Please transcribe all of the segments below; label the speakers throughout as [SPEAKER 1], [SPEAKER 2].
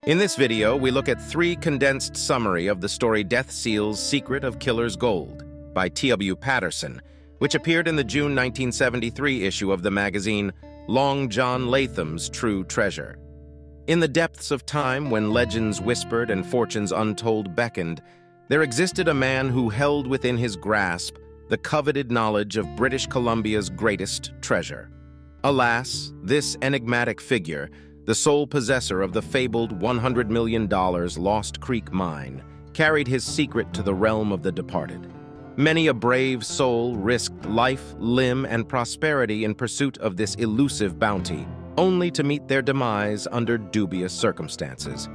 [SPEAKER 1] In this video, we look at 3 condensed summary of the story Death Seal's Secret of Killer's Gold by T.W. Paterson, which appeared in the June 1973 issue of the magazine Long John Latham's True Treasure. In the depths of time when legends whispered and fortunes untold beckoned, there existed a man who held within his grasp the coveted knowledge of British Columbia's greatest treasure. Alas, this enigmatic figure, the sole possessor of the fabled $100 million Lost Creek mine, carried his secret to the realm of the departed. Many a brave soul risked life, limb, and prosperity in pursuit of this elusive bounty, only to meet their demise under dubious circumstances.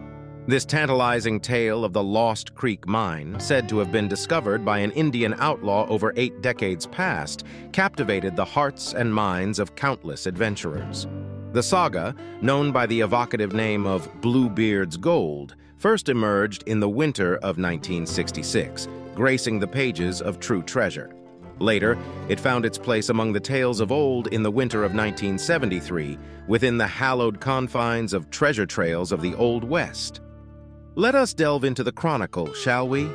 [SPEAKER 1] This tantalizing tale of the Lost Creek mine, said to have been discovered by an Indian outlaw over 8 decades past, captivated the hearts and minds of countless adventurers. The saga, known by the evocative name of Bluebeard's Gold, first emerged in the winter of 1966, gracing the pages of True Treasure. Later, it found its place among the tales of old in the winter of 1973, within the hallowed confines of treasure trails of the Old West. Let us delve into the Chronicle, shall we?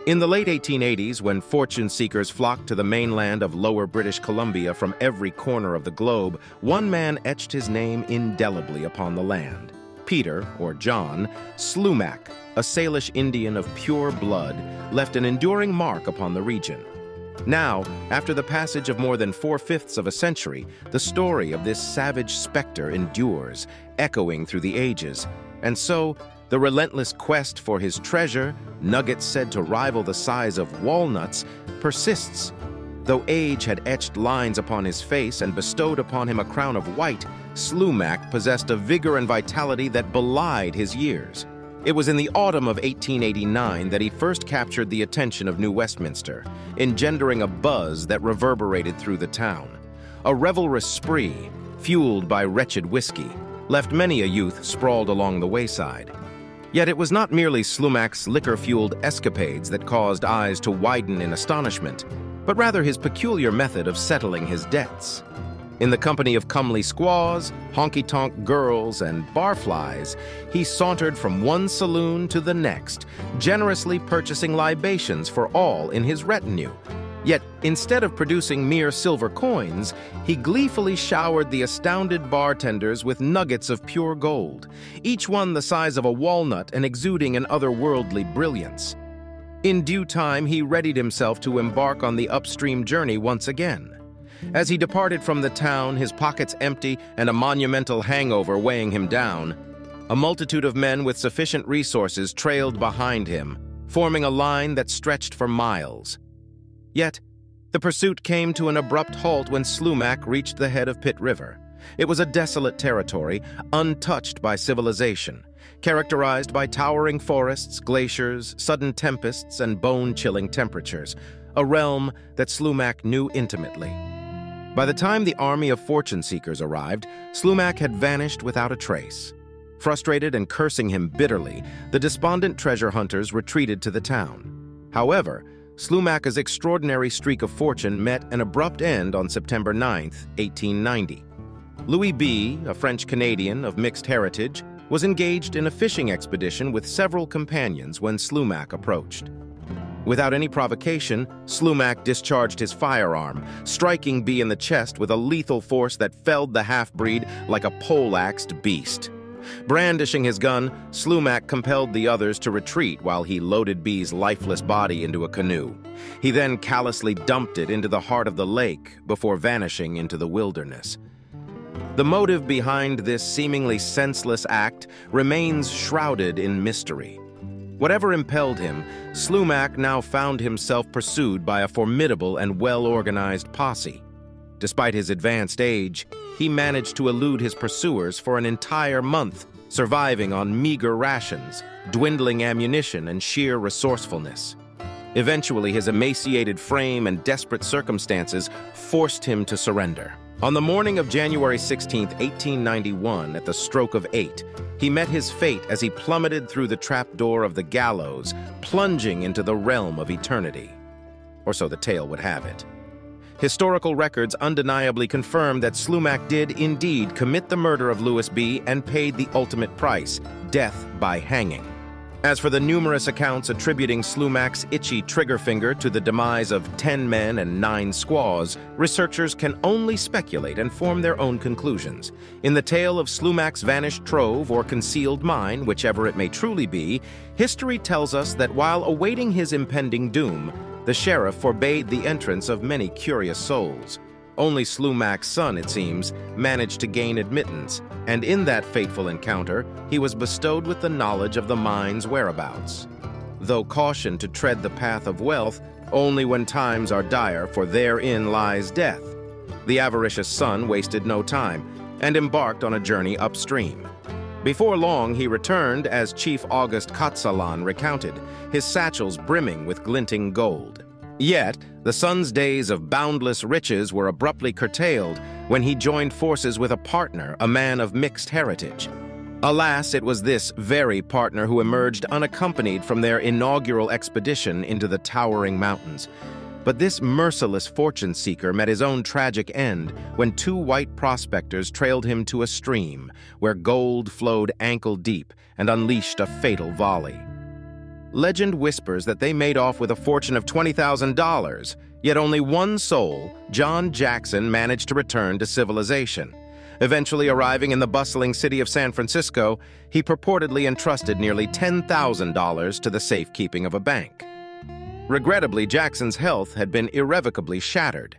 [SPEAKER 1] In the late 1880s, when fortune seekers flocked to the mainland of Lower British Columbia from every corner of the globe, one man etched his name indelibly upon the land. Peter, or John, Slumach, a Salish Indian of pure blood, left an enduring mark upon the region. Now, after the passage of more than 4/5 of a century, the story of this savage specter endures, echoing through the ages, and so the relentless quest for his treasure, nuggets said to rival the size of walnuts, persists. Though age had etched lines upon his face and bestowed upon him a crown of white, Slumach possessed a vigor and vitality that belied his years. It was in the autumn of 1889 that he first captured the attention of New Westminster, engendering a buzz that reverberated through the town. A revelrous spree, fueled by wretched whiskey, left many a youth sprawled along the wayside. Yet it was not merely Slumach's liquor-fueled escapades that caused eyes to widen in astonishment, but rather his peculiar method of settling his debts. In the company of comely squaws, honky-tonk girls, and barflies, he sauntered from one saloon to the next, generously purchasing libations for all in his retinue. Yet, instead of producing mere silver coins, he gleefully showered the astounded bartenders with nuggets of pure gold, each one the size of a walnut and exuding an otherworldly brilliance. In due time, he readied himself to embark on the upstream journey once again. As he departed from the town, his pockets empty and a monumental hangover weighing him down, a multitude of men with sufficient resources trailed behind him, forming a line that stretched for miles. Yet, the pursuit came to an abrupt halt when Slumach reached the head of Pitt River. It was a desolate territory, untouched by civilization, characterized by towering forests, glaciers, sudden tempests, and bone-chilling temperatures, a realm that Slumach knew intimately. By the time the army of fortune seekers arrived, Slumach had vanished without a trace. Frustrated and cursing him bitterly, the despondent treasure hunters retreated to the town. However, Slumach's extraordinary streak of fortune met an abrupt end on September 9, 1890. Louis B., a French-Canadian of mixed heritage, was engaged in a fishing expedition with several companions when Slumach approached. Without any provocation, Slumach discharged his firearm, striking B in the chest with a lethal force that felled the half-breed like a pole-axed beast. Brandishing his gun, Slumach compelled the others to retreat while he loaded B's lifeless body into a canoe. He then callously dumped it into the heart of the lake before vanishing into the wilderness. The motive behind this seemingly senseless act remains shrouded in mystery. Whatever impelled him, Slumach now found himself pursued by a formidable and well-organized posse. Despite his advanced age, he managed to elude his pursuers for an entire month, surviving on meager rations, dwindling ammunition, and sheer resourcefulness. Eventually, his emaciated frame and desperate circumstances forced him to surrender. On the morning of January 16, 1891, at the stroke of 8, he met his fate as he plummeted through the trapdoor of the gallows, plunging into the realm of eternity. Or so the tale would have it. Historical records undeniably confirm that Slumach did indeed commit the murder of Louis B. and paid the ultimate price, death by hanging. As for the numerous accounts attributing Slumach's itchy trigger finger to the demise of 10 men and 9 squaws, researchers can only speculate and form their own conclusions. In the tale of Slumach's vanished trove or concealed mine, whichever it may truly be, history tells us that while awaiting his impending doom, the sheriff forbade the entrance of many curious souls. Only Slumach's son, it seems, managed to gain admittance, and in that fateful encounter, he was bestowed with the knowledge of the mine's whereabouts. Though cautioned to tread the path of wealth only when times are dire, for therein lies death, the avaricious son wasted no time and embarked on a journey upstream. Before long, he returned, as Chief August Kotsalan recounted, his satchels brimming with glinting gold. Yet, the son's days of boundless riches were abruptly curtailed when he joined forces with a partner, a man of mixed heritage. Alas, it was this very partner who emerged unaccompanied from their inaugural expedition into the towering mountains. But this merciless fortune seeker met his own tragic end when 2 white prospectors trailed him to a stream where gold flowed ankle-deep and unleashed a fatal volley. Legend whispers that they made off with a fortune of $20,000, yet only one soul, John Jackson, managed to return to civilization. Eventually arriving in the bustling city of San Francisco, he purportedly entrusted nearly $10,000 to the safekeeping of a bank. Regrettably, Jackson's health had been irrevocably shattered.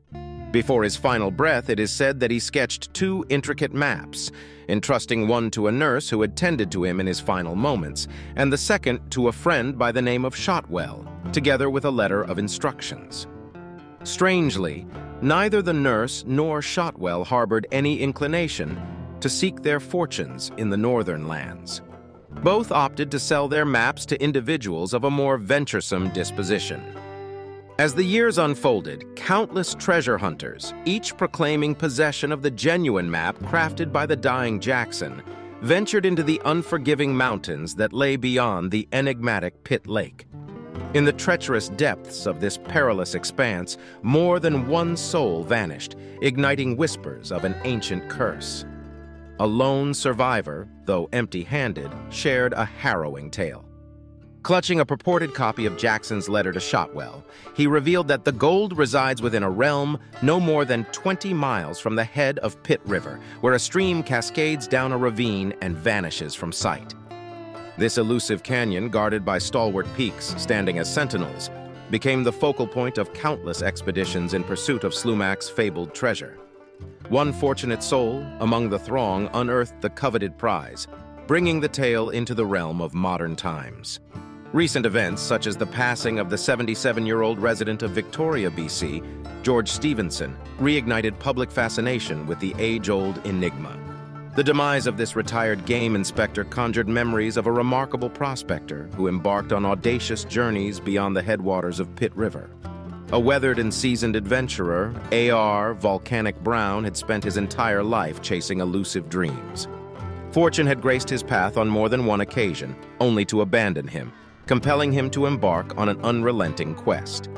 [SPEAKER 1] Before his final breath, it is said that he sketched 2 intricate maps, entrusting one to a nurse who had tended to him in his final moments, and the second to a friend by the name of Shotwell, together with a letter of instructions. Strangely, neither the nurse nor Shotwell harbored any inclination to seek their fortunes in the northern lands. Both opted to sell their maps to individuals of a more venturesome disposition. As the years unfolded, countless treasure hunters, each proclaiming possession of the genuine map crafted by the dying Jackson, ventured into the unforgiving mountains that lay beyond the enigmatic Pitt Lake. In the treacherous depths of this perilous expanse, more than one soul vanished, igniting whispers of an ancient curse. A lone survivor, though empty-handed, shared a harrowing tale. Clutching a purported copy of Jackson's letter to Shotwell, he revealed that the gold resides within a realm no more than 20 miles from the head of Pitt River, where a stream cascades down a ravine and vanishes from sight. This elusive canyon, guarded by stalwart peaks standing as sentinels, became the focal point of countless expeditions in pursuit of Slumach's fabled treasure. One fortunate soul among the throng unearthed the coveted prize, bringing the tale into the realm of modern times. Recent events, such as the passing of the 77-year-old resident of Victoria, BC, George Stevenson, reignited public fascination with the age-old enigma. The demise of this retired game inspector conjured memories of a remarkable prospector who embarked on audacious journeys beyond the headwaters of Pitt River. A weathered and seasoned adventurer, A.R. Volcanic Brown had spent his entire life chasing elusive dreams. Fortune had graced his path on more than one occasion, only to abandon him, compelling him to embark on an unrelenting quest.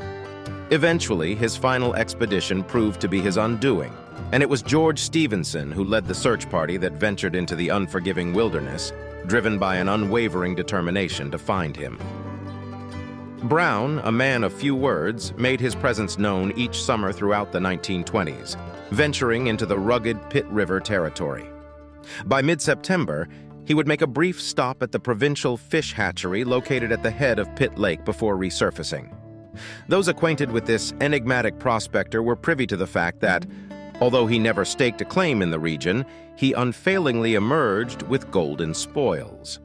[SPEAKER 1] Eventually, his final expedition proved to be his undoing, and it was George Stevenson who led the search party that ventured into the unforgiving wilderness, driven by an unwavering determination to find him. Brown, a man of few words, made his presence known each summer throughout the 1920s, venturing into the rugged Pitt River territory. By mid-September, he would make a brief stop at the provincial fish hatchery located at the head of Pitt Lake before resurfacing. Those acquainted with this enigmatic prospector were privy to the fact that, although he never staked a claim in the region, he unfailingly emerged with golden spoils.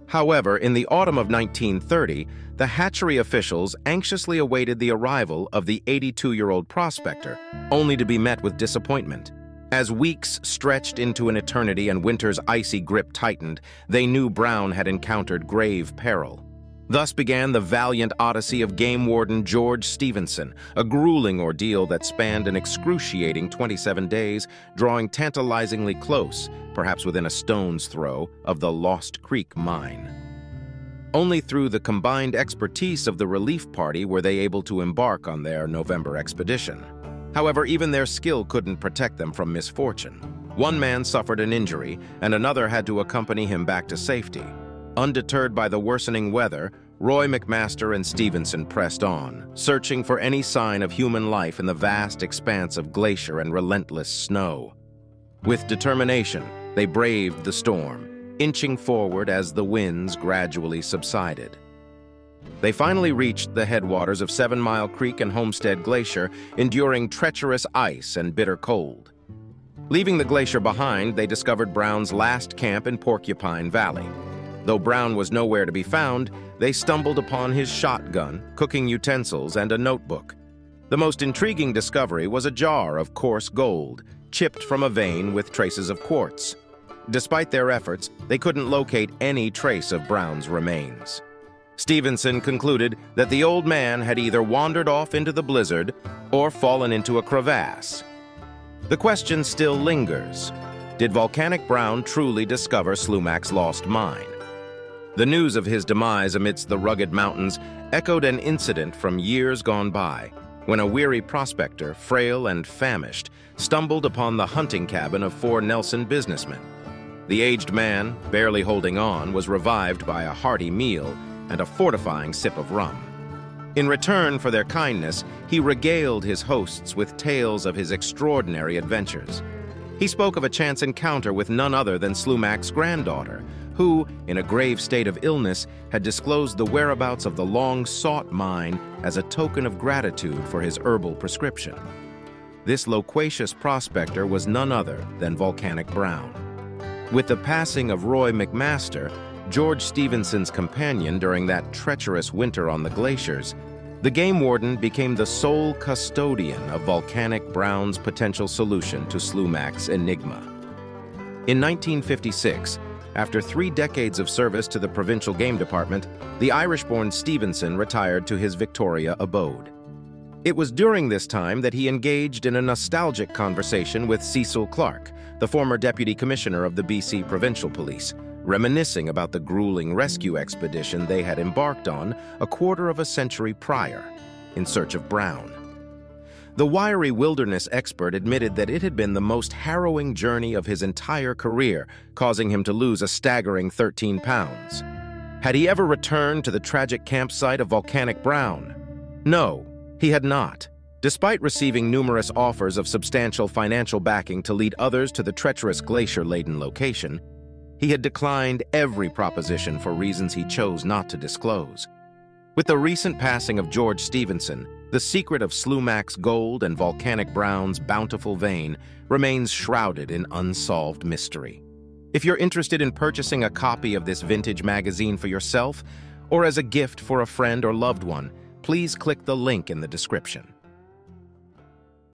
[SPEAKER 1] However, in the autumn of 1930, the hatchery officials anxiously awaited the arrival of the 82-year-old prospector, only to be met with disappointment. As weeks stretched into an eternity and winter's icy grip tightened, they knew Brown had encountered grave peril. Thus began the Valiant Odyssey of game warden George Stevenson, a grueling ordeal that spanned an excruciating 27 days, drawing tantalizingly close, perhaps within a stone's throw, of the Lost Creek mine. Only through the combined expertise of the relief party were they able to embark on their November expedition. However, even their skill couldn't protect them from misfortune. One man suffered an injury, and another had to accompany him back to safety. Undeterred by the worsening weather, Roy McMaster and Stevenson pressed on, searching for any sign of human life in the vast expanse of glacier and relentless snow. With determination, they braved the storm, inching forward as the winds gradually subsided. They finally reached the headwaters of 7 Mile Creek and Homestead Glacier, enduring treacherous ice and bitter cold. Leaving the glacier behind, they discovered Brown's last camp in Porcupine Valley. Though Brown was nowhere to be found, they stumbled upon his shotgun, cooking utensils, and a notebook. The most intriguing discovery was a jar of coarse gold, chipped from a vein with traces of quartz. Despite their efforts, they couldn't locate any trace of Brown's remains. Stevenson concluded that the old man had either wandered off into the blizzard or fallen into a crevasse. The question still lingers. Did Volcanic Brown truly discover Slumach's lost mine? The news of his demise amidst the rugged mountains echoed an incident from years gone by, when a weary prospector, frail and famished, stumbled upon the hunting cabin of 4 Nelson businessmen. The aged man, barely holding on, was revived by a hearty meal and a fortifying sip of rum. In return for their kindness, he regaled his hosts with tales of his extraordinary adventures. He spoke of a chance encounter with none other than Slumach's granddaughter, who, in a grave state of illness, had disclosed the whereabouts of the long-sought mine as a token of gratitude for his herbal prescription. This loquacious prospector was none other than Volcanic Brown. With the passing of Roy McMaster, George Stevenson's companion during that treacherous winter on the glaciers, the game warden became the sole custodian of Volcanic Brown's potential solution to Slumach's enigma. In 1956, after 3 decades of service to the provincial game department, the Irish-born Stevenson retired to his Victoria abode. It was during this time that he engaged in a nostalgic conversation with Cecil Clark, the former deputy commissioner of the BC Provincial Police, reminiscing about the grueling rescue expedition they had embarked on a quarter of a century prior, in search of Brown. The wiry wilderness expert admitted that it had been the most harrowing journey of his entire career, causing him to lose a staggering 13 pounds. Had he ever returned to the tragic campsite of Volcanic Brown? No, he had not. Despite receiving numerous offers of substantial financial backing to lead others to the treacherous glacier-laden location, he had declined every proposition for reasons he chose not to disclose. With the recent passing of George Stevenson, the secret of Slumach's gold and Volcanic Brown's bountiful vein remains shrouded in unsolved mystery. If you're interested in purchasing a copy of this vintage magazine for yourself or as a gift for a friend or loved one, please click the link in the description.